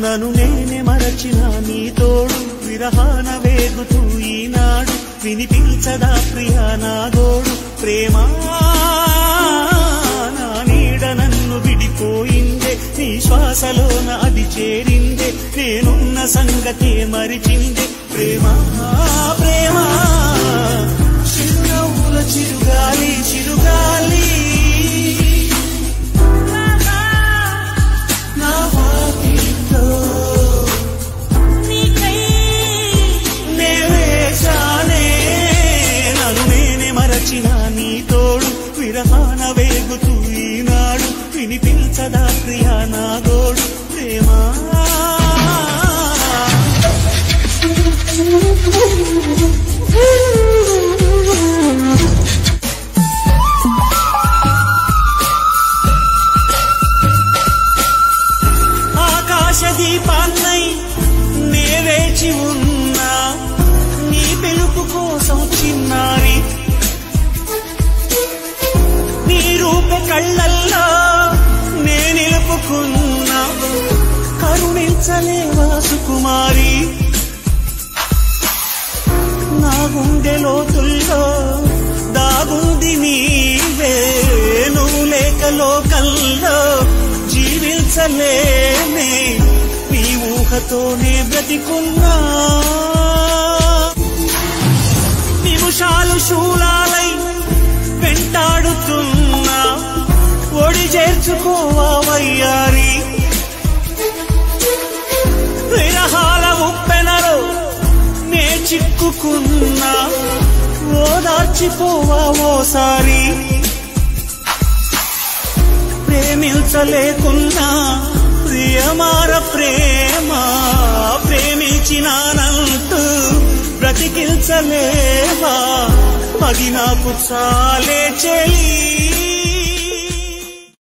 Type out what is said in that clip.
నన్ను నేనే మరచిన నీ తోడు విరహాన వేగుతూ ఈనాడు వినిపించదా ప్రియా నా గోడు ప్రేమ నా నీడ నన్ను విడిపోయిందే నీ శ్వాసలోన అది చేరిందే నేనున్న సంగతే మరిచిందే ప్రేమ ప్రేమ చిరునవ్వుల చిరుగాలి చిరుగాలి నీ తోడు విరహాన వేగుతూ ఈనాడు వినిపించదా ప్రియా నా గోడు ప్రేమ ఆకాశ దీపాన్నై నే వేచి ఉన్నా నీ పిలుపు కోసం చిన్నారి నీ రూప కళ్ళల్లో నే నిలుపుకున్నా కరుణించలేవా సుకుమారి నా గుండె లోతుల్లో దాగుంది నీవే నువ్వు లేక లోకల్లో జీవించలేనే నీ ఊహతోనే బ్రతికున్నా నిమిషాలు శూలాలై వెంటాడుతున్నా ఒడి చేర్చుకోవా వయ్యారి విరహాల ఉప్పెనలో నే చిక్కుకున్నా ఓదార్చిపోవా ఓసారి ప్రేమించలేకున్నా ప్రియమార ప్రేమ ప్రేమించినానంటూ బ్రతికించలేవా అది నాకు చాలే చెలి